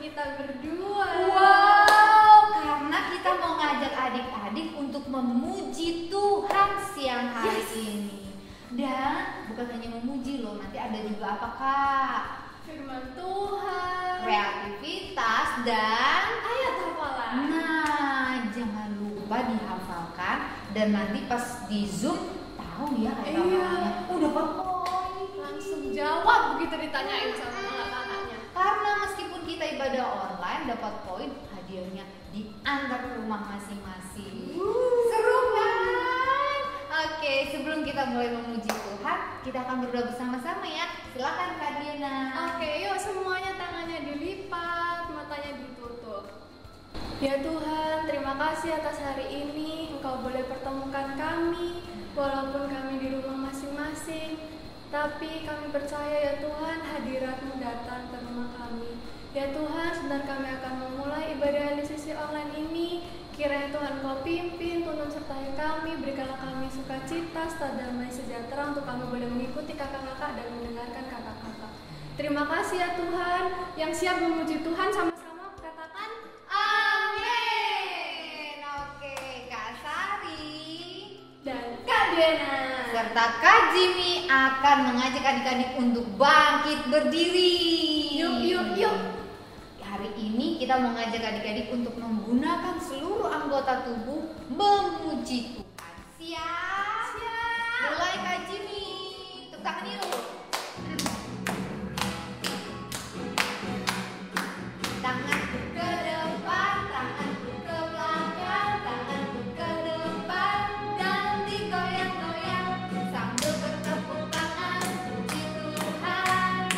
kita berdua. Wow, karena kita mau ngajak adik-adik untuk memuji Tuhan siang hari ini. Dan bukan hanya memuji loh, nanti ada juga apa Kak? Firman Tuhan, Kreativitas dan ayat hafalan. nah, jangan lupa dihafalkan dan nanti pas di Zoom tahu ya ayat hafalannya. Udah dapat poin. Langsung jawab begitu ditanyain sama kakak-kakaknya. Karena meskipun kita ibadah online dapat poin, hadiahnya diantar ke rumah masing-masing. Seru kan? Oke, sebelum kita mulai memuji Tuhan, kita akan berdoa bersama-sama ya. Silakan Kak Diana. Oke, yuk semuanya tangannya dilipat, matanya ditutup. Ya Tuhan, terima kasih atas hari ini. Engkau boleh pertemukan kami, walaupun kami di rumah masing-masing. Tapi kami percaya ya Tuhan, hadirat-Mu datang ke rumah kami. Ya Tuhan, sebentar kami akan memulai ibadah LCC online ini. Kiranya Tuhan Kau pimpin, tuntun sertai kami, berikanlah kami sukacita, damai sejahtera untuk kami boleh mengikuti kakak-kakak dan mendengarkan kakak-kakak. Terima kasih ya Tuhan, yang siap memuji Tuhan sama-sama katakan Amin. Oke, Kak Sari dan Kak Diana serta Kak Jimmy akan mengajak adik-adik untuk bangkit berdiri. Yuk. Hari ini kita mengajak adik-adik untuk menggunakan seluruh anggota tubuh memuji Tuhan. Siap? Mulai Kak Jimmy. Tepuk tangan yuk. Tanganku ke depan, tanganku ke belakang, tanganku ke depan dan digoyang-goyang sambil bertepuk tangan puji Tuhan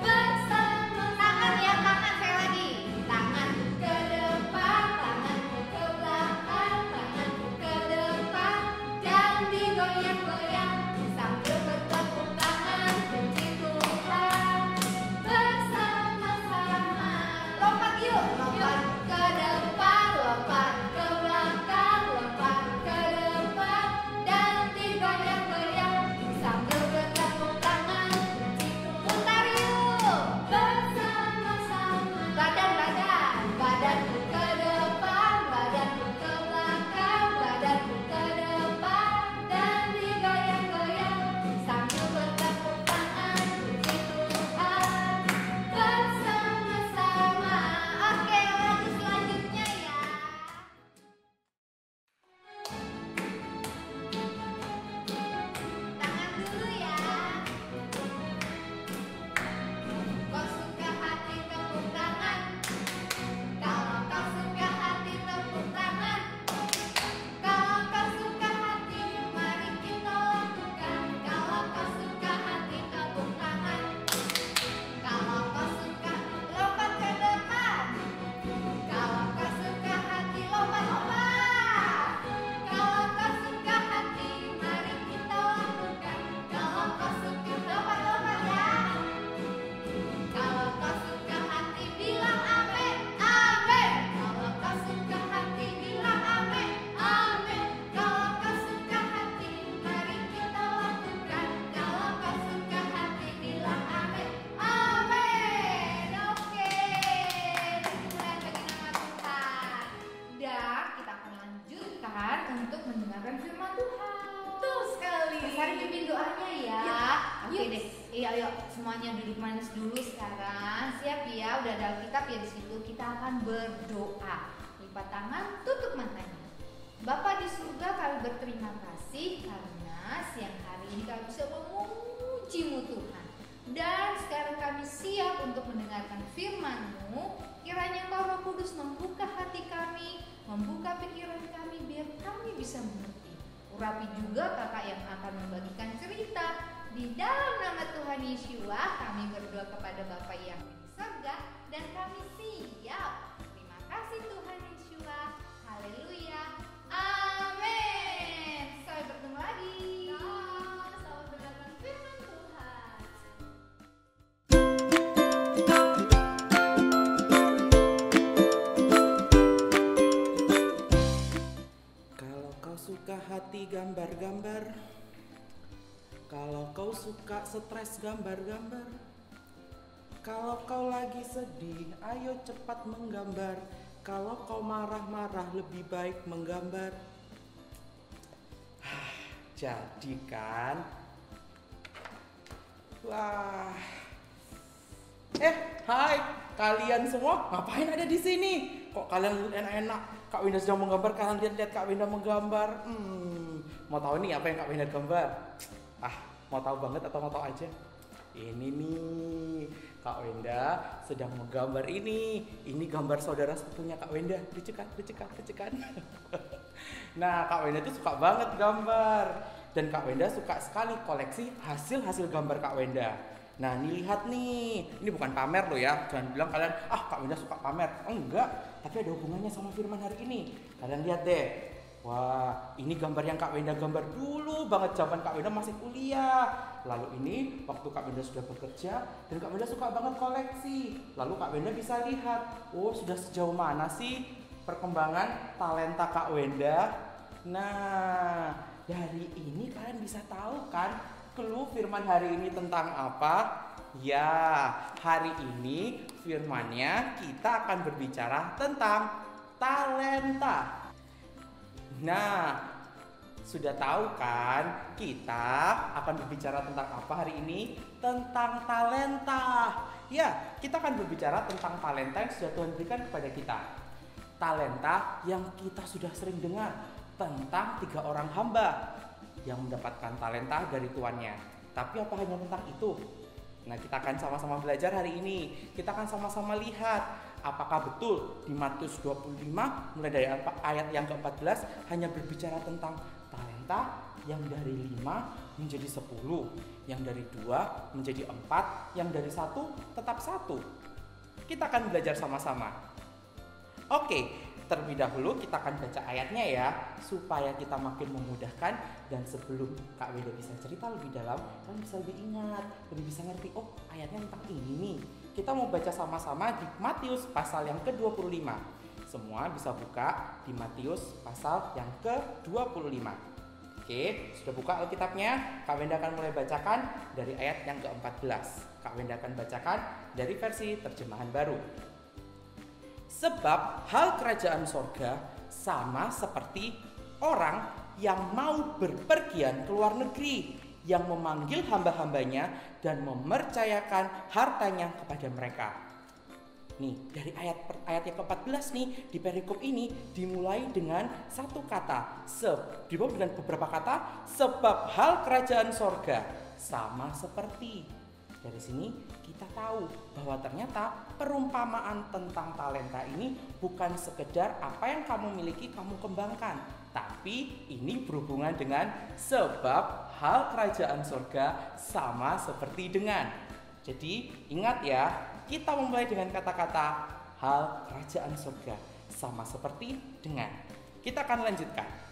bersama. Tangan ya, tangan saya lagi. Tanganku ke depan, tanganku ke belakang, tanganku ke depan dan digoyang-goyang sambil bertepuk tangan puji Tuhan bersama-sama. Lompat yuk, lompat ke depan, lompat ke belakang, lompat ke depan dan digoyang-goyang sambil bertepuk tangan puji Tuhan. Putar yuk, bersama-sama. Badanku ke depan, badanku ke belakang, badanku ke depan dan digoyang-goyang sambil bertepuk tangan puji Tuhan bersama-sama. Oke, lagu selanjutnya ya. Tangan dulu ya. Kau suka hati tepuk tangan. Kalau kau suka hati tepuk tangan. Kalau kau suka hati mari kita lakukan. Kalau kau suka hati tepuk tangan. Kalau kau suka lompat ke depan. Kalau kau suka hati lompat-lompat. Kalau kau suka hati mari kita lakukan. Kalau kau suka lompat-lompat ya. Kalau kau suka hati bilang amin, amin. Kalau kau suka hati bilang amin, amin. Kalau kau suka hati mari kita lakukan. Kalau kau suka hati bilang amin, amin. Oke, puji bagi nama Tuhan. Dan kita akan lanjutkan untuk mendengarkan firman Tuhan. Betul sekali. Sari pimpin doanya ya. Oke Yuk. deh. Iya, yuk semuanya duduk manis dulu sekarang. Siap ya, udah ada Alkitab ya di situ. Kita akan berdoa. Lipat tangan, tutup matanya. Bapa di surga, kami berterima kasih karena siang hari ini kami bisa memuji-Mu Tuhan. Dan sekarang kami siap untuk mendengarkan firman-Mu. Kiranya Engkau Roh Kudus membuka hati kami, membuka pikiran kami biar kami bisa mengerti. Urapi juga kakak yang akan membagikan cerita. Di dalam nama Tuhan Yesus kami berdoa kepada Bapa yang di surga dan kami siap. Terima kasih Tuhan Yesus. Haleluya. Amin. Sampai bertemu lagi. Selamat mendengarkan firman Tuhan. Kalau kau suka hati gambar-gambar, kalau kau suka stres gambar-gambar, Kalau kau lagi sedih, ayo cepat menggambar. Kalau kau marah-marah, lebih baik menggambar. Jadi kan? Wah. Hai, kalian semua ngapain ada di sini? Kok kalian enak-enak? Kak Winda sedang menggambar, kalian lihat Kak Winda menggambar. Mau tahu nih apa yang Kak Winda gambar? Mau tahu banget atau mau tahu aja? Ini nih, Kak Winda sedang menggambar ini. Ini gambar saudara sepupunya Kak Winda. Lucu kan? Nah, Kak Winda tuh suka banget gambar. Dan Kak Winda suka sekali koleksi hasil-hasil gambar Kak Winda. Nah, ini lihat nih. Ini bukan pamer loh ya. Jangan bilang kalian, Kak Winda suka pamer. Enggak, tapi ada hubungannya sama firman hari ini. Kalian lihat deh. Wah, ini gambar yang Kak Winda gambar dulu banget zaman Kak Winda masih kuliah. Lalu ini waktu Kak Winda sudah bekerja dan Kak Winda suka banget koleksi. Lalu Kak Winda bisa lihat, sudah sejauh mana sih perkembangan talenta Kak Winda. Nah, dari ini kalian bisa tahu kan clue firman hari ini tentang apa? Ya, hari ini firmannya kita akan berbicara tentang talenta. Nah, sudah tahu kan kita akan berbicara tentang apa hari ini? Tentang talenta. Ya, kita akan berbicara tentang talenta yang sudah Tuhan berikan kepada kita. Talenta yang kita sudah sering dengar tentang 3 orang hamba yang mendapatkan talenta dari tuannya. Tapi apa hanya tentang itu? Nah, kita akan sama-sama belajar hari ini. Kita akan sama-sama lihat apakah betul di Matius 25 mulai dari ayat yang ke-14 hanya berbicara tentang talenta yang dari 5 menjadi 10, yang dari 2 menjadi 4, yang dari 1 tetap 1. Kita akan belajar sama-sama. Oke. Terlebih dahulu kita akan baca ayatnya ya, supaya kita makin memudahkan. Dan sebelum Kak Winda bisa cerita lebih dalam, kalian bisa lebih ingat, lebih bisa ngerti, ayatnya tentang ini nih. Kita mau baca sama-sama di Matius pasal yang ke-25. Semua bisa buka di Matius pasal yang ke-25. Oke, sudah buka Alkitabnya? Kak Winda akan mulai bacakan dari ayat yang ke-14. Kak Winda akan bacakan dari versi terjemahan baru. Sebab hal kerajaan sorga sama seperti orang yang mau berpergian ke luar negeri, yang memanggil hamba-hambanya dan mempercayakan hartanya kepada mereka. Nih, dari ayat yang ke-14 nih, di perikop ini dimulai dengan satu kata, dimulai dengan beberapa kata, sebab hal kerajaan sorga sama seperti. Dari sini kita tahu bahwa ternyata perumpamaan tentang talenta ini bukan sekedar apa yang kamu miliki kamu kembangkan, tapi ini berhubungan dengan sebab hal kerajaan sorga sama seperti dengan. Jadi ingat ya, kita memulai dengan kata-kata hal kerajaan sorga sama seperti dengan. Kita akan lanjutkan.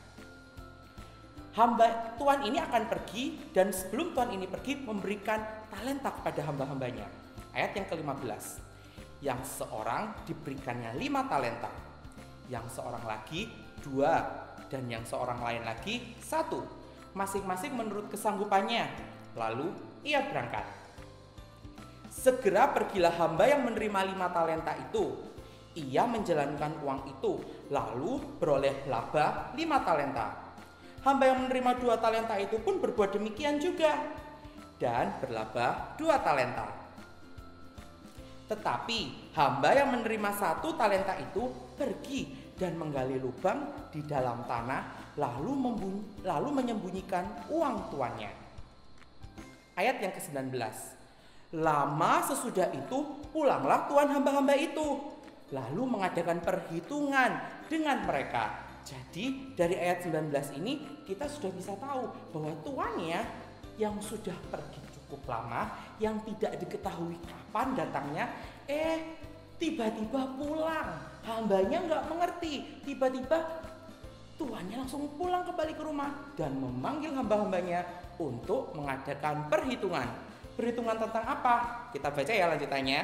Hamba Tuhan ini akan pergi, dan sebelum Tuhan ini pergi memberikan talenta kepada hamba-hambanya. Ayat yang ke-15. Yang seorang diberikannya 5 talenta, yang seorang lagi 2, dan yang seorang lain lagi 1. Masing-masing menurut kesanggupannya. Lalu ia berangkat. Segera pergilah hamba yang menerima 5 talenta itu. Ia menjalankan uang itu, lalu beroleh laba 5 talenta. Hamba yang menerima 2 talenta itu pun berbuat demikian juga dan berlaba 2 talenta. Tetapi hamba yang menerima 1 talenta itu pergi dan menggali lubang di dalam tanah, lalu menyembunyikan uang tuannya. Ayat yang ke-19. Lama sesudah itu pulanglah tuan hamba-hamba itu, lalu mengadakan perhitungan dengan mereka. Jadi dari ayat 19 ini kita sudah bisa tahu bahwa tuannya yang sudah pergi cukup lama, yang tidak diketahui kapan datangnya, tiba-tiba pulang. Hambanya nggak mengerti, tiba-tiba tuannya langsung pulang kembali ke rumah dan memanggil hamba-hambanya untuk mengadakan perhitungan. Perhitungan tentang apa? Kita baca ya lanjutannya.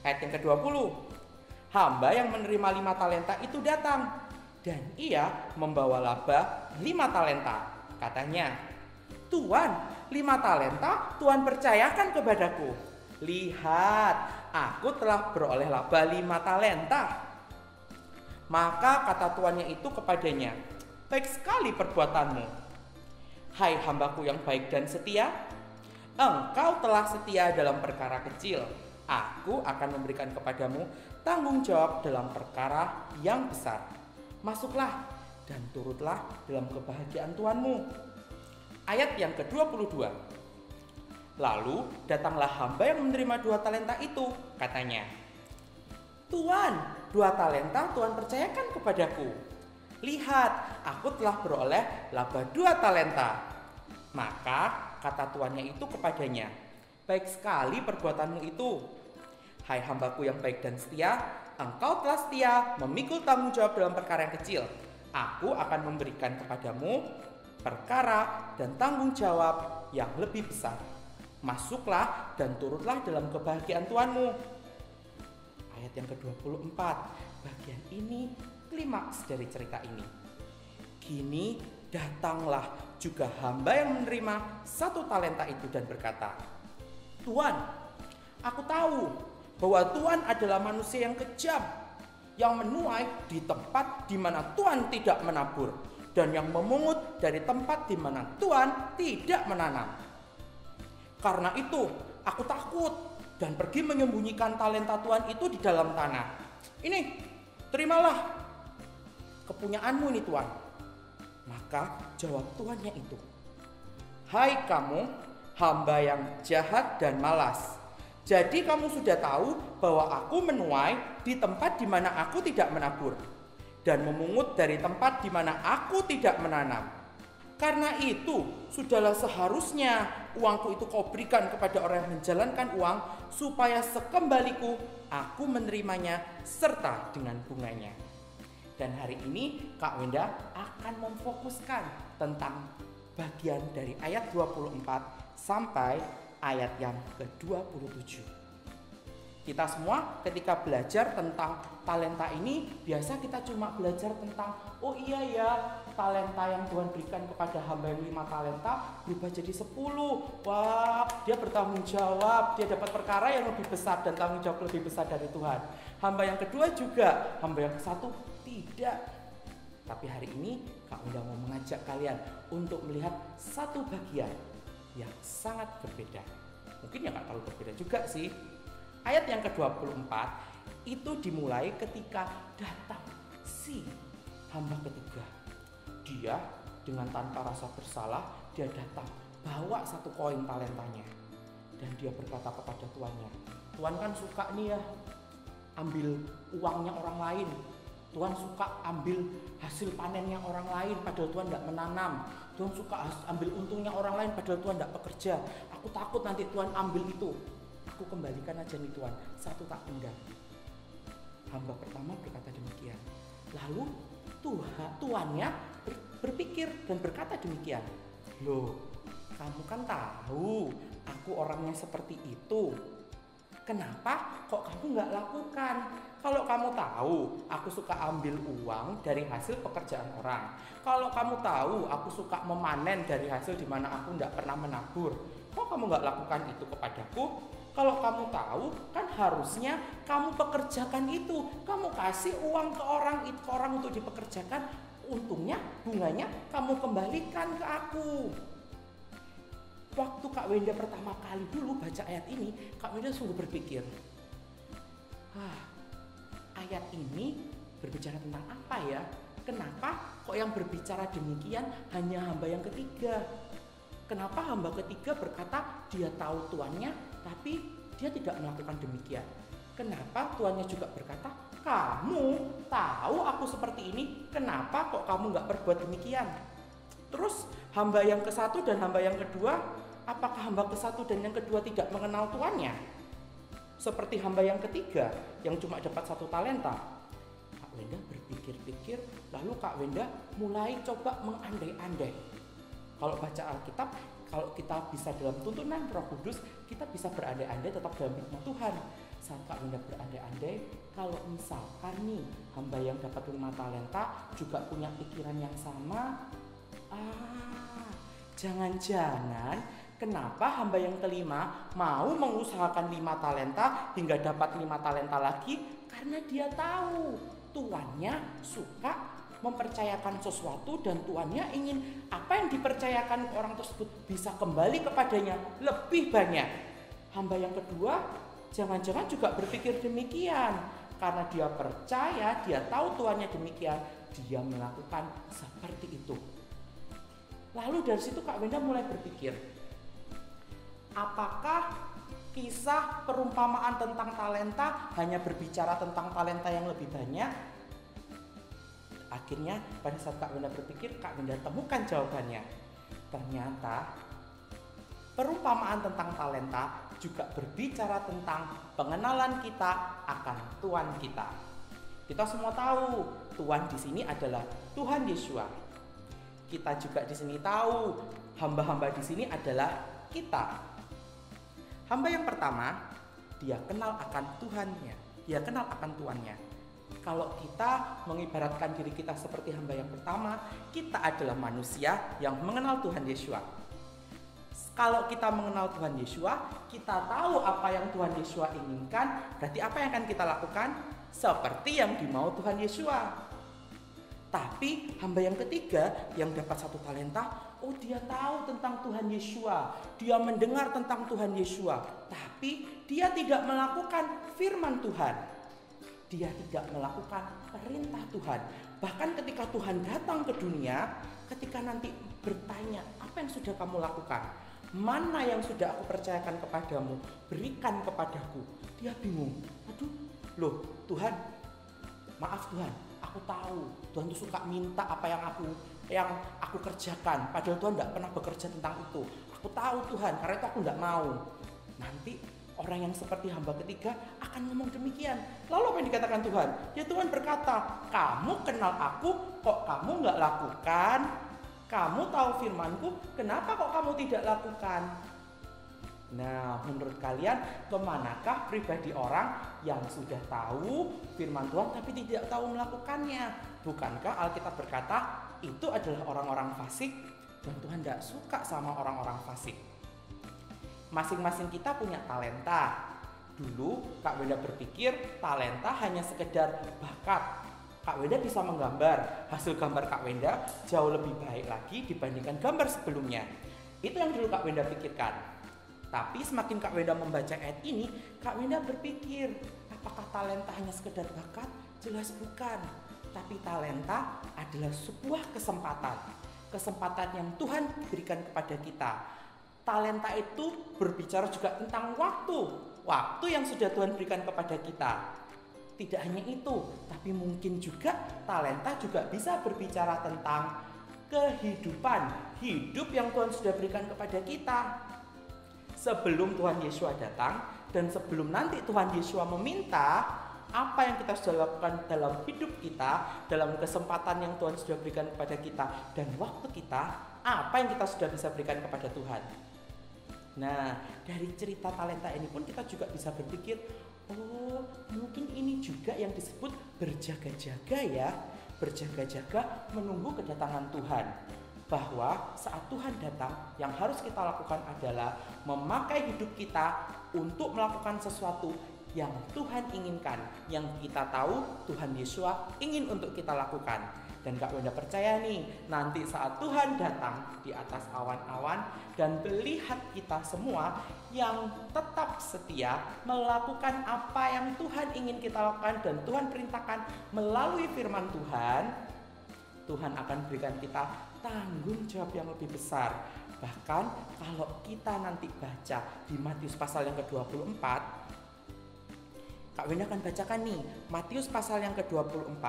Ayat yang ke-20. Hamba yang menerima 5 talenta itu datang, dan ia membawa laba 5 talenta. Katanya, Tuan, 5 talenta Tuhan percayakan kepadaku. lihat, aku telah beroleh laba 5 talenta. Maka kata tuannya itu kepadanya, baik sekali perbuatanmu, hai hambaku yang baik dan setia. Engkau telah setia dalam perkara kecil, aku akan memberikan kepadamu tanggung jawab dalam perkara yang besar. Masuklah dan turutlah dalam kebahagiaan Tuanmu. Ayat yang ke-22. Lalu datanglah hamba yang menerima 2 talenta itu, katanya, Tuan, 2 talenta Tuhan percayakan kepadaku. Lihat, aku telah beroleh laba 2 talenta. Maka kata tuannya itu kepadanya, baik sekali perbuatanmu itu, hai hambaku yang baik dan setia. Engkau telah setia memikul tanggung jawab dalam perkara yang kecil, aku akan memberikan kepadamu perkara dan tanggung jawab yang lebih besar. Masuklah dan turutlah dalam kebahagiaan Tuanmu. Ayat yang ke-24. Bagian ini klimaks dari cerita ini. Kini datanglah juga hamba yang menerima 1 talenta itu dan berkata, Tuan, aku tahu bahwa Tuan adalah manusia yang kejam, yang menuai di tempat di mana Tuan tidak menabur, dan yang memungut dari tempat di mana Tuan tidak menanam. Karena itu, aku takut dan pergi menyembunyikan talenta Tuan itu di dalam tanah. Ini, terimalah kepunyaanmu ini Tuan. Maka jawab tuannya itu, hai kamu, hamba yang jahat dan malas. Jadi kamu sudah tahu bahwa aku menuai di tempat di mana aku tidak menabur, dan memungut dari tempat di mana aku tidak menanam. Karena itu, sudahlah seharusnya uangku itu kau berikan kepada orang yang menjalankan uang, supaya sekembaliku aku menerimanya serta dengan bunganya. Dan hari ini Kak Wenda akan memfokuskan tentang bagian dari ayat 24 sampai ayat yang ke-27. Kita semua ketika belajar tentang talenta ini, biasa kita cuma belajar tentang, oh iya ya, talenta yang Tuhan berikan kepada hamba yang 5 talenta berubah jadi 10. Wah, dia bertanggung jawab, dia dapat perkara yang lebih besar dan tanggung jawab lebih besar dari Tuhan. Hamba yang kedua juga, hamba yang ke-1 tidak. Tapi hari ini Kak Wenda mau mengajak kalian untuk melihat satu bagian yang sangat berbeda. Mungkin ya gak terlalu berbeda juga sih. Ayat yang ke-24 itu dimulai ketika datang si hamba ketiga. Dia dengan tanpa rasa bersalah, dia datang bawa 1 koin talentanya. Dan dia berkata kepada tuannya, Tuan kan suka nih ya ambil uangnya orang lain. Tuhan suka ambil hasil panennya orang lain padahal Tuhan tidak menanam. Tuhan suka ambil untungnya orang lain padahal Tuhan tidak bekerja. Aku takut nanti Tuhan ambil itu. Aku kembalikan aja nih Tuhan, 1 tak benda. Hamba pertama berkata demikian. Lalu tuannya berpikir dan berkata demikian. Loh, kamu kan tahu aku orangnya seperti itu. Kenapa kok kamu nggak lakukan? Kalau kamu tahu aku suka ambil uang dari hasil pekerjaan orang. Kalau kamu tahu aku suka memanen dari hasil di mana aku nggak pernah menabur. Kok kamu nggak lakukan itu kepadaku? Kalau kamu tahu, kan harusnya kamu pekerjakan itu. Kamu kasih uang ke orang untuk dipekerjakan. Untungnya, bunganya kamu kembalikan ke aku. Waktu Kak Wenda pertama kali dulu baca ayat ini, Kak Wenda sungguh berpikir, ayat ini berbicara tentang apa ya? Kenapa kok yang berbicara demikian hanya hamba yang ketiga? Kenapa hamba ketiga berkata dia tahu tuannya, tapi dia tidak melakukan demikian? Kenapa tuannya juga berkata, kamu tahu aku seperti ini, kenapa kok kamu nggak berbuat demikian? Terus hamba yang ke-1 dan hamba yang kedua, apakah hamba ke-1 dan yang kedua tidak mengenal tuannya? Seperti hamba yang ketiga yang cuma dapat 1 talenta. Kak Wenda berpikir-pikir, lalu Kak Wenda mulai coba mengandai-andai. Kalau baca Alkitab, kalau kita bisa dalam tuntunan Roh Kudus, kita bisa berandai-andai tetap dalam hikmat Tuhan. Saat Kak Wenda berandai-andai, kalau misalkan nih hamba yang dapat 5 talenta juga punya pikiran yang sama, jangan-jangan Kenapa hamba yang kelima mau mengusahakan 5 talenta hingga dapat 5 talenta lagi? Karena dia tahu tuannya suka mempercayakan sesuatu dan tuannya ingin apa yang dipercayakan ke orang tersebut bisa kembali kepadanya lebih banyak. Hamba yang kedua jangan-jangan juga berpikir demikian. Karena dia percaya, dia tahu tuannya demikian, dia melakukan seperti itu. Lalu dari situ Kak Wenda mulai berpikir, apakah kisah perumpamaan tentang talenta hanya berbicara tentang talenta yang lebih banyak? Akhirnya pada saat Kak Wenda berpikir, Kak Wenda temukan jawabannya. Ternyata perumpamaan tentang talenta juga berbicara tentang pengenalan kita akan Tuhan kita. Kita semua tahu Tuhan di sini adalah Tuhan Yeshua. Kita juga di sini tahu hamba-hamba di sini adalah kita. Hamba yang pertama, dia kenal akan Tuhannya, dia kenal akan Tuannya. Kalau kita mengibaratkan diri kita seperti hamba yang pertama, kita adalah manusia yang mengenal Tuhan Yeshua. Kalau kita mengenal Tuhan Yeshua, kita tahu apa yang Tuhan Yeshua inginkan, berarti apa yang akan kita lakukan? Seperti yang dimau Tuhan Yeshua. Tapi hamba yang ketiga yang dapat 1 talenta, oh dia tahu tentang Tuhan Yeshua, dia mendengar tentang Tuhan Yeshua, tapi dia tidak melakukan firman Tuhan. Dia tidak melakukan perintah Tuhan. Bahkan ketika Tuhan datang ke dunia, ketika nanti bertanya, apa yang sudah kamu lakukan? Mana yang sudah aku percayakan kepadamu? Berikan kepadaku. Dia bingung. Aduh, loh Tuhan, maaf Tuhan, aku tahu Tuhan tuh suka minta apa yang aku kerjakan, padahal Tuhan tidak pernah bekerja tentang itu. Aku tahu Tuhan, karena itu aku tidak mau. Nanti orang yang seperti hamba ketiga akan ngomong demikian. Lalu apa yang dikatakan Tuhan? Ya Tuhan berkata, kamu kenal aku, kok kamu nggak lakukan? Kamu tahu firmanku, kenapa kok kamu tidak lakukan? Nah, menurut kalian kemanakah pribadi orang yang sudah tahu firman Tuhan tapi tidak tahu melakukannya? Bukankah Alkitab berkata itu adalah orang-orang fasik dan Tuhan tidak suka sama orang-orang fasik? Masing-masing kita punya talenta. Dulu Kak Wenda berpikir talenta hanya sekedar bakat. Kak Wenda bisa menggambar, hasil gambar Kak Wenda jauh lebih baik lagi dibandingkan gambar sebelumnya. Itu yang dulu Kak Wenda pikirkan. Tapi semakin Kak Wenda membaca ayat ini, Kak Wenda berpikir, apakah talenta hanya sekedar bakat? Jelas bukan. Tapi talenta adalah sebuah kesempatan. Kesempatan yang Tuhan berikan kepada kita. Talenta itu berbicara juga tentang waktu. Waktu yang sudah Tuhan berikan kepada kita. Tidak hanya itu, tapi mungkin juga talenta juga bisa berbicara tentang kehidupan. Hidup yang Tuhan sudah berikan kepada kita. Sebelum Tuhan Yeshua datang dan sebelum nanti Tuhan Yeshua meminta apa yang kita sudah lakukan dalam hidup kita, dalam kesempatan yang Tuhan sudah berikan kepada kita dan waktu kita, apa yang kita sudah bisa berikan kepada Tuhan. Nah, dari cerita talenta ini pun kita juga bisa berpikir, oh mungkin ini juga yang disebut berjaga-jaga ya, berjaga-jaga menunggu kedatangan Tuhan. Bahwa saat Tuhan datang, yang harus kita lakukan adalah memakai hidup kita untuk melakukan sesuatu yang Tuhan inginkan, yang kita tahu Tuhan Yeshua ingin untuk kita lakukan. Dan Kak Wenda percaya nih, nanti saat Tuhan datang di atas awan-awan dan melihat kita semua yang tetap setia melakukan apa yang Tuhan ingin kita lakukan dan Tuhan perintahkan melalui firman Tuhan, Tuhan akan berikan kita tanggung jawab yang lebih besar. Bahkan kalau kita nanti baca di Matius pasal yang ke-24, Kak Wenda akan bacakan nih Matius pasal yang ke-24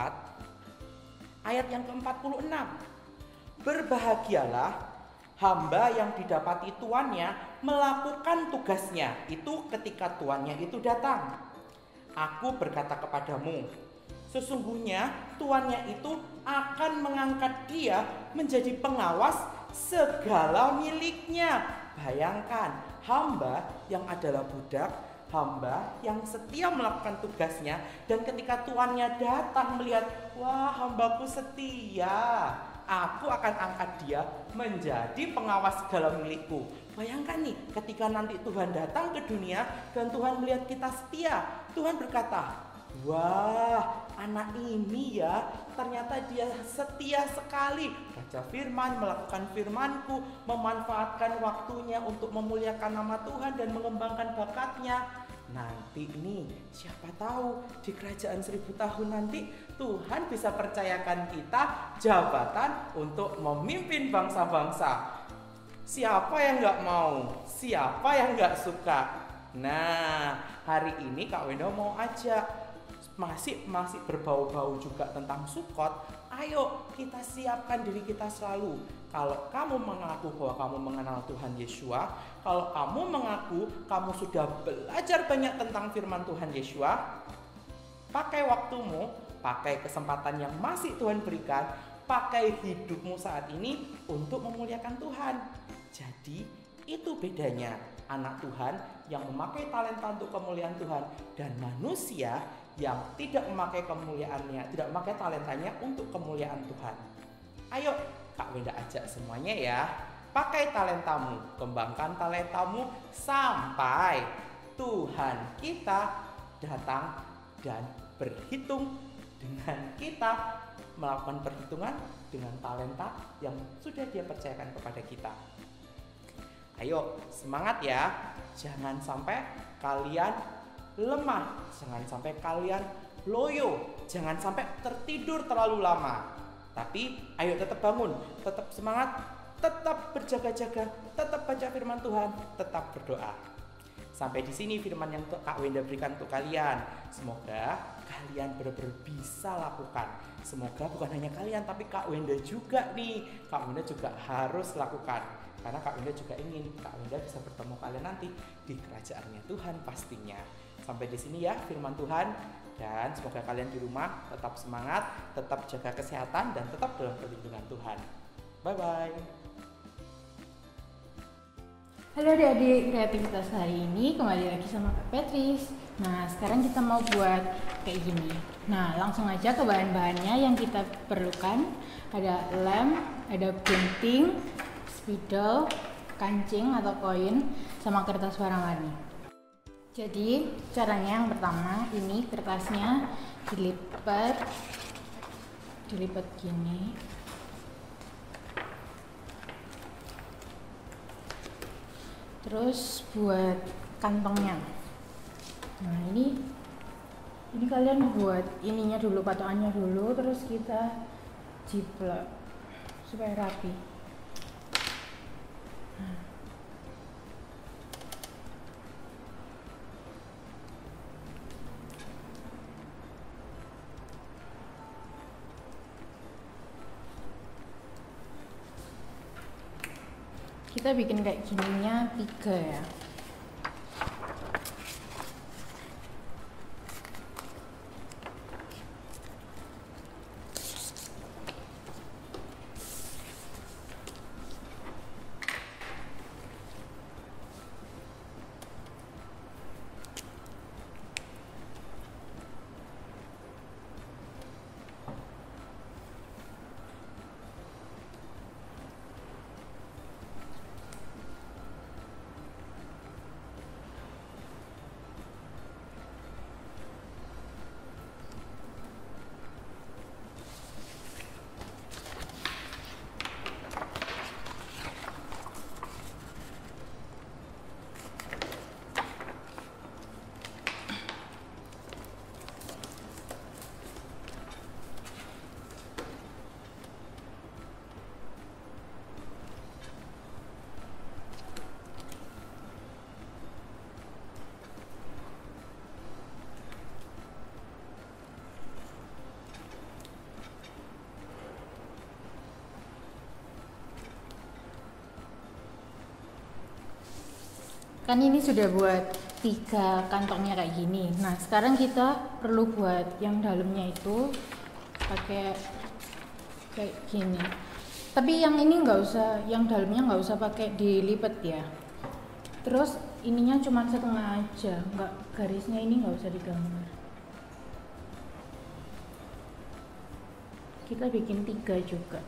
ayat yang ke-46. Berbahagialah hamba yang didapati tuannya melakukan tugasnya itu ketika tuannya itu datang. Aku berkata kepadamu, sesungguhnya tuannya itu akan mengangkat dia menjadi pengawas segala miliknya. Bayangkan, hamba yang adalah budak, hamba yang setia melakukan tugasnya, dan ketika tuannya datang melihat, wah hambaku setia, aku akan angkat dia menjadi pengawas segala milikku. Bayangkan nih, ketika nanti Tuhan datang ke dunia dan Tuhan melihat kita setia, Tuhan berkata, wah, anak ini ya, ternyata dia setia sekali. Baca firman, melakukan firmanku, memanfaatkan waktunya untuk memuliakan nama Tuhan dan mengembangkan bakatnya. Nanti ini, siapa tahu di kerajaan 1000 tahun nanti Tuhan bisa percayakan kita jabatan untuk memimpin bangsa-bangsa. Siapa yang gak mau? Siapa yang gak suka? Nah, hari ini Kak Wenda mau ajak, masih berbau-bau juga tentang Sukot. Ayo kita siapkan diri kita selalu. Kalau kamu mengaku bahwa kamu mengenal Tuhan Yeshua, kalau kamu mengaku kamu sudah belajar banyak tentang firman Tuhan Yeshua, pakai waktumu, pakai kesempatan yang masih Tuhan berikan, pakai hidupmu saat ini untuk memuliakan Tuhan. Jadi itu bedanya anak Tuhan yang memakai talenta untuk kemuliaan Tuhan dan manusia yang tidak memakai kemuliaannya, tidak memakai talentanya untuk kemuliaan Tuhan. Ayo Kak Wenda ajak semuanya ya, pakai talentamu, kembangkan talentamu sampai Tuhan kita datang dan berhitung dengan kita, melakukan perhitungan dengan talenta yang sudah Dia percayakan kepada kita. Ayo semangat ya, jangan sampai kalian lemah, jangan sampai kalian loyo, jangan sampai tertidur terlalu lama. Tapi ayo tetap bangun, tetap semangat, tetap berjaga-jaga, tetap baca firman Tuhan, tetap berdoa. Sampai di sini firman yang Kak Wenda berikan untuk kalian. Semoga kalian benar-benar bisa lakukan. Semoga bukan hanya kalian, tapi Kak Wenda juga nih. Kak Wenda juga harus lakukan. Karena Kak Wenda juga ingin Kak Wenda bisa bertemu kalian nanti di kerajaannya Tuhan pastinya. Sampai di sini ya firman Tuhan, dan semoga kalian di rumah tetap semangat, tetap jaga kesehatan, dan tetap dalam perlindungan Tuhan. Bye-bye. Halo adik-adik, kreativitas hari ini kembali lagi sama Kak Petris. Nah, sekarang kita mau buat kayak gini. Nah, langsung aja ke bahan-bahannya yang kita perlukan. Ada lem, ada gunting, spidol, kancing atau koin, sama kertas warna-warni. Jadi caranya yang pertama, ini kertasnya dilipat gini. Terus buat kantongnya. Nah ini kalian buat ininya dulu, patokannya dulu, terus kita jiplak supaya rapi. Nah. Kita bikin kayak gininya 3 ya. Kan ini sudah buat 3 kantongnya kayak gini. Nah sekarang kita perlu buat yang dalamnya itu pakai kayak gini. Tapi yang ini nggak usah, yang dalamnya nggak usah pakai dilipat ya. Terus ininya cuma setengah aja, nggak, garisnya ini nggak usah digambar. Kita bikin 3 juga.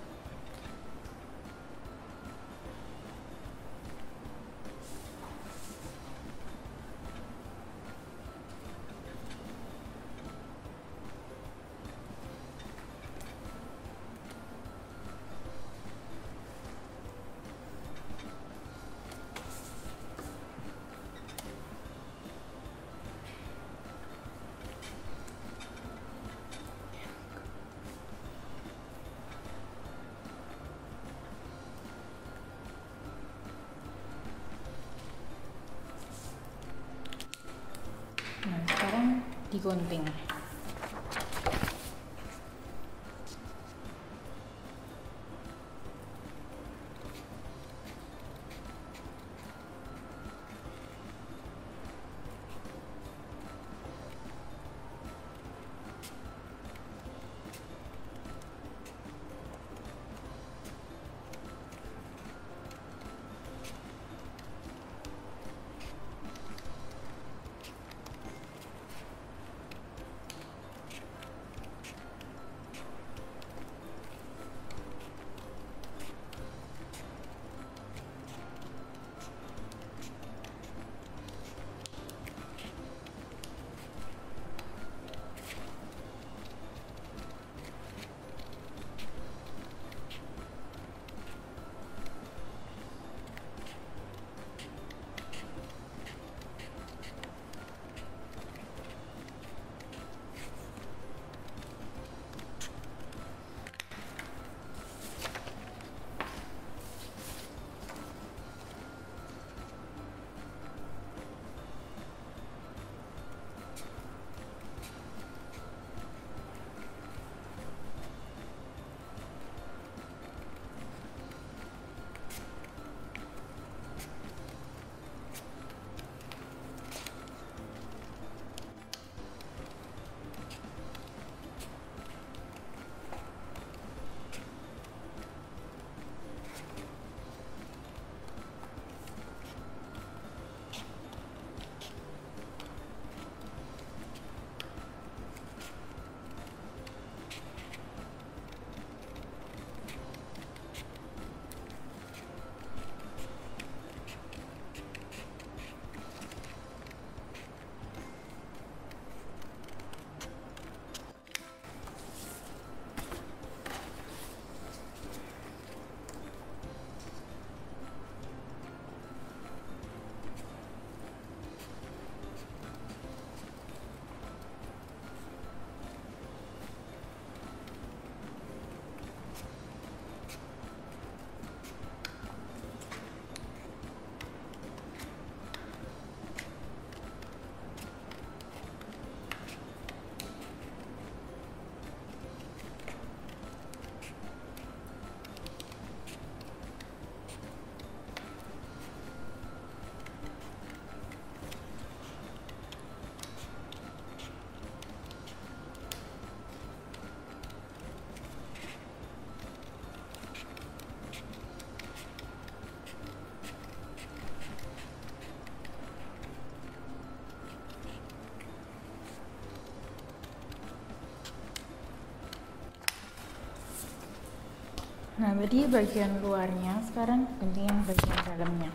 digunting. Nah, tadi bagian luarnya, sekarang ganti yang bagian dalamnya.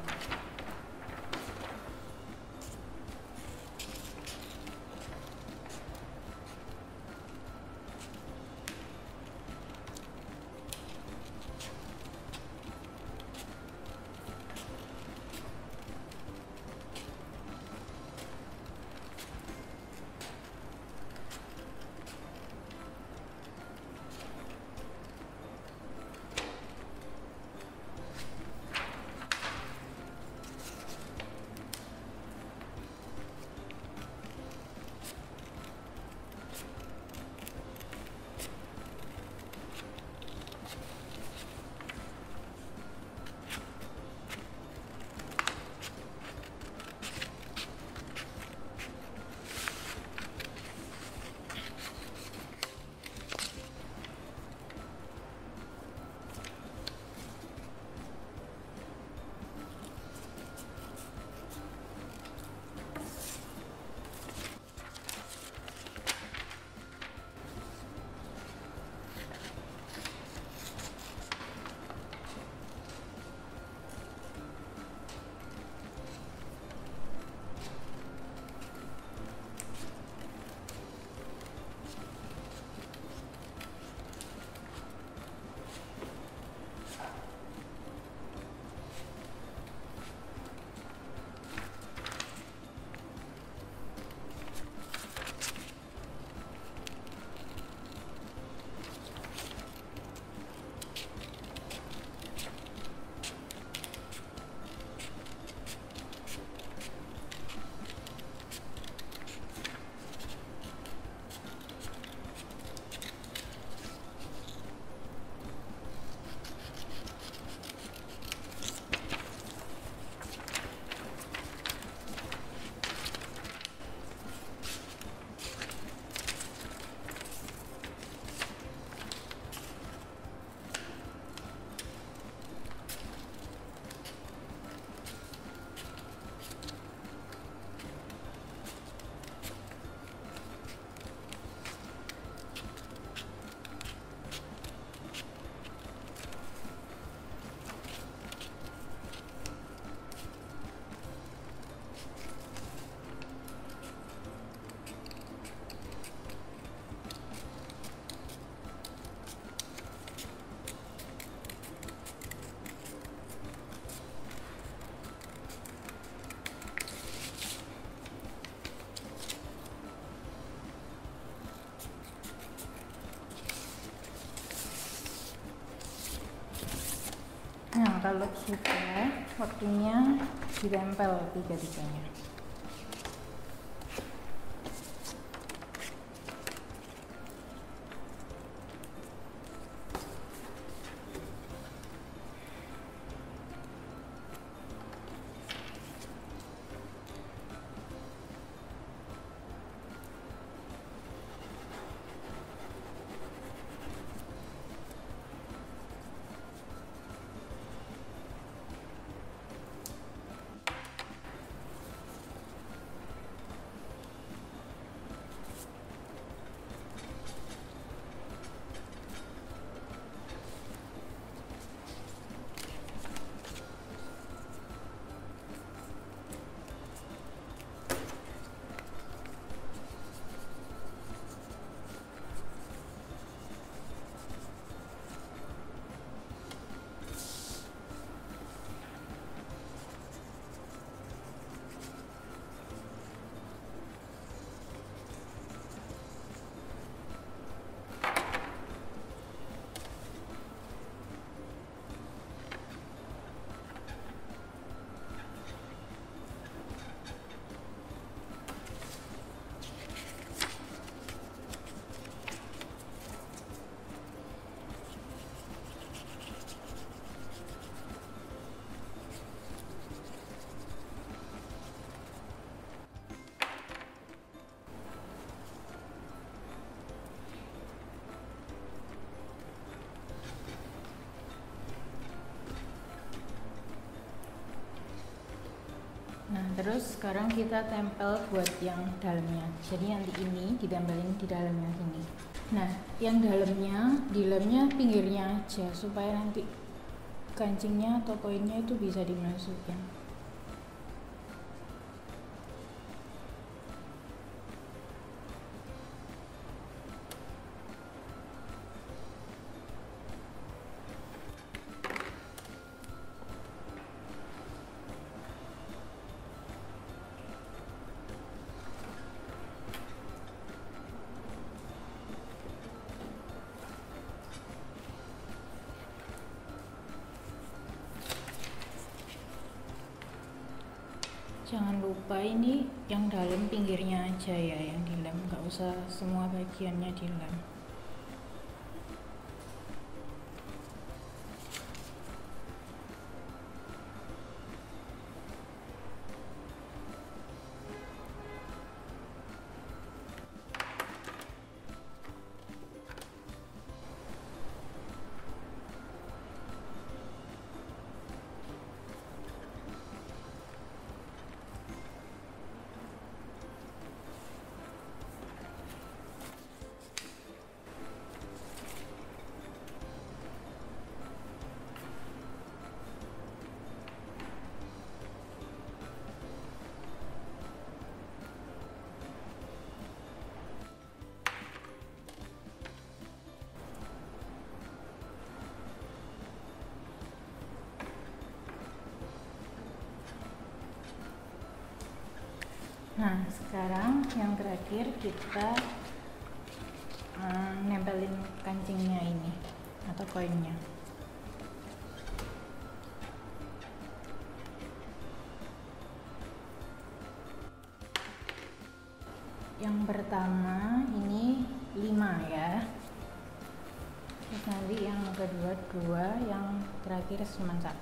kalau sudah, waktunya ditempel tiga-tiganya. Nah, terus sekarang kita tempel buat yang dalamnya. Jadi nanti ini ditempelin di dalamnya sini. Nah, yang dalamnya, di dalamnya pinggirnya aja supaya nanti kancingnya atau koinnya itu bisa dimasukin. Jangan lupa ini yang dalam pinggirnya aja ya, yang dilem, nggak usah semua bagiannya dilem. Nah, sekarang yang terakhir kita nempelin kancingnya ini atau koinnya. Yang pertama ini 5 ya. Terus nanti yang kedua 2, yang terakhir cuma 1.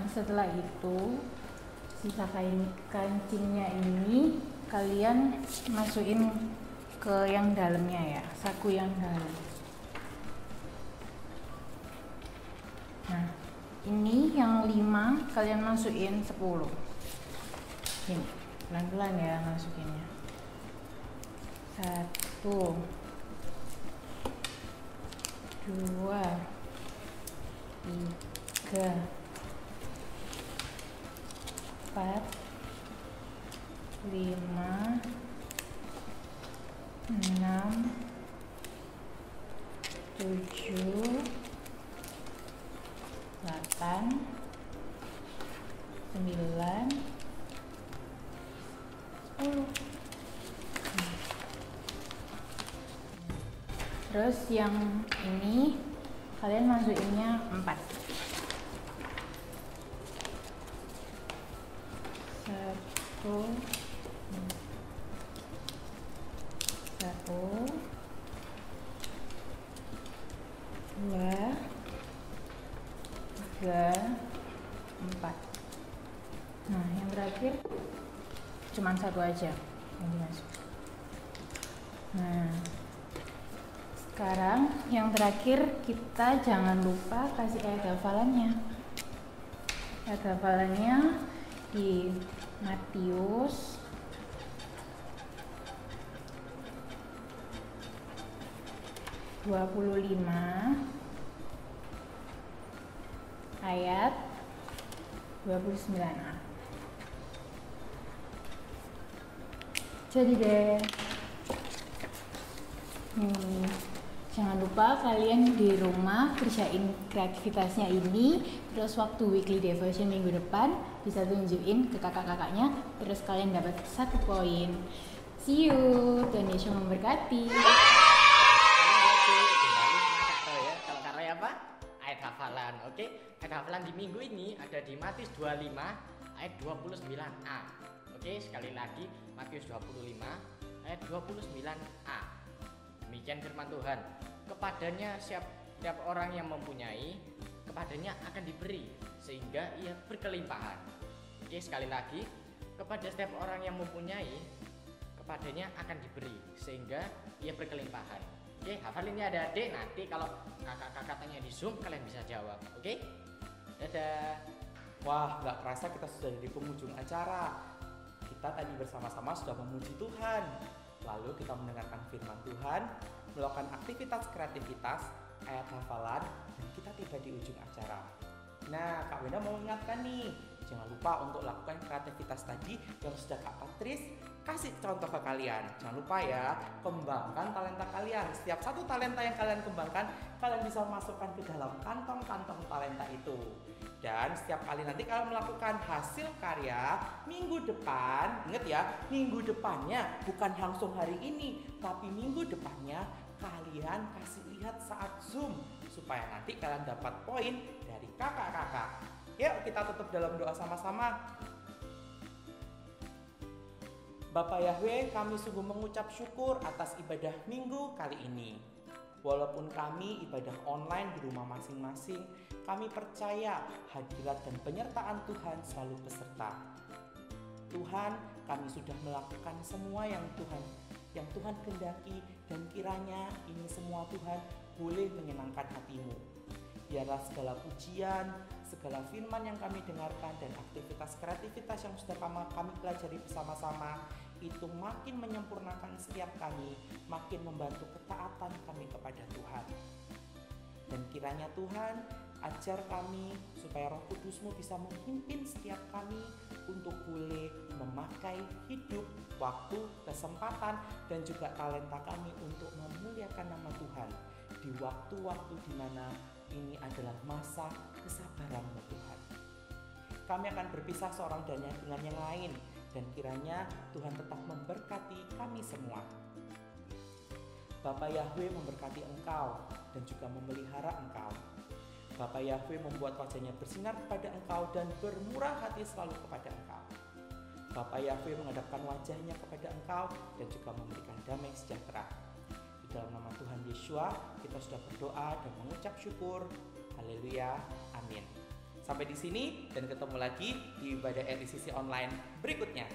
setelah itu sisa kancingnya ini kalian masukin ke yang dalamnya ya, saku yang dalam. Nah, ini yang 5 kalian masukin 10. Ini pelan-pelan ya masukinnya. 1, 2, 3, 4, 5, 6, 7, 8, 9, 10. Terus yang ini kalian masukinnya 4. 1, 2, 3, 4. Nah, yang terakhir cuman 1 aja yang dimasuk. Nah, sekarang yang terakhir kita jangan lupa kasih ayat hafalannya. Ayat hafalannya di Matius 25 ayat 29a. Jadi deh, jangan lupa kalian di rumah kerjain kreativitasnya ini. Terus waktu weekly devotion minggu depan bisa tunjukin ke kakak-kakaknya. Terus kalian dapat 1 poin. See you, Tuhan Yesus memberkati. Kalau Kak Roy apa? Ayat hafalan, oke? Ayat hafalan di minggu ini ada di Matius 25 ayat 29a. Oke, sekali lagi Matius 25 ayat 29a. Demikian firman Tuhan. Kepadanya setiap orang yang mempunyai, kepadanya akan diberi sehingga ia berkelimpahan. Oke, sekali lagi, kepada setiap orang yang mempunyai, kepadanya akan diberi sehingga ia berkelimpahan. Oke, hafal ini ada adik. Nanti kalau kakak-kakak tanya di Zoom kalian bisa jawab. Oke, dadah. Wah, nggak kerasa kita sudah di penghujung acara. Kita tadi bersama-sama sudah memuji Tuhan. Lalu kita mendengarkan firman Tuhan, melakukan aktivitas kreativitas, ayat hafalan, dan kita tiba di ujung acara. Nah, Kak Wenda mau mengingatkan nih, jangan lupa untuk lakukan kreativitas tadi yang sudah Kak Patris kasih contoh ke kalian. Jangan lupa ya, kembangkan talenta kalian. Setiap satu talenta yang kalian kembangkan, kalian bisa masukkan ke dalam kantong-kantong talenta itu. Dan setiap kali nanti kalian melakukan hasil karya minggu depan, ingat ya, minggu depannya bukan langsung hari ini, tapi minggu depannya kalian kasih lihat saat Zoom supaya nanti kalian dapat poin dari kakak-kakak. Yuk kita tutup dalam doa sama-sama. Bapak Yahweh, kami sungguh mengucap syukur atas ibadah minggu kali ini. Walaupun kami ibadah online di rumah masing-masing, kami percaya hadirat dan penyertaan Tuhan selalu beserta. Tuhan, kami sudah melakukan semua yang Tuhan kehendaki, dan kiranya ini semua Tuhan boleh menyenangkan hati-Mu. Biarlah segala pujian, segala firman yang kami dengarkan dan aktivitas-kreativitas yang sudah kami pelajari bersama-sama itu makin menyempurnakan setiap kami, makin membantu ketaatan kami kepada Tuhan. Dan kiranya Tuhan ajar kami supaya Roh Kudus-Mu bisa memimpin setiap kami untuk boleh memakai hidup, waktu, kesempatan, dan juga talenta kami untuk memuliakan nama Tuhan di waktu-waktu di mana ini adalah masa kesabaran-Mu Tuhan. Kami akan berpisah seorang dengan yang lain, dan kiranya Tuhan tetap memberkati kami semua. Bapa Yahweh memberkati engkau dan juga memelihara engkau. Bapa Yahweh membuat wajahnya bersinar kepada engkau dan bermurah hati selalu kepada engkau. Bapa Yahweh menghadapkan wajahnya kepada engkau dan juga memberikan damai sejahtera. Di dalam nama Tuhan Yesua kita sudah berdoa dan mengucap syukur. Haleluya, amin. Sampai di sini dan ketemu lagi di ibadah RICC online berikutnya.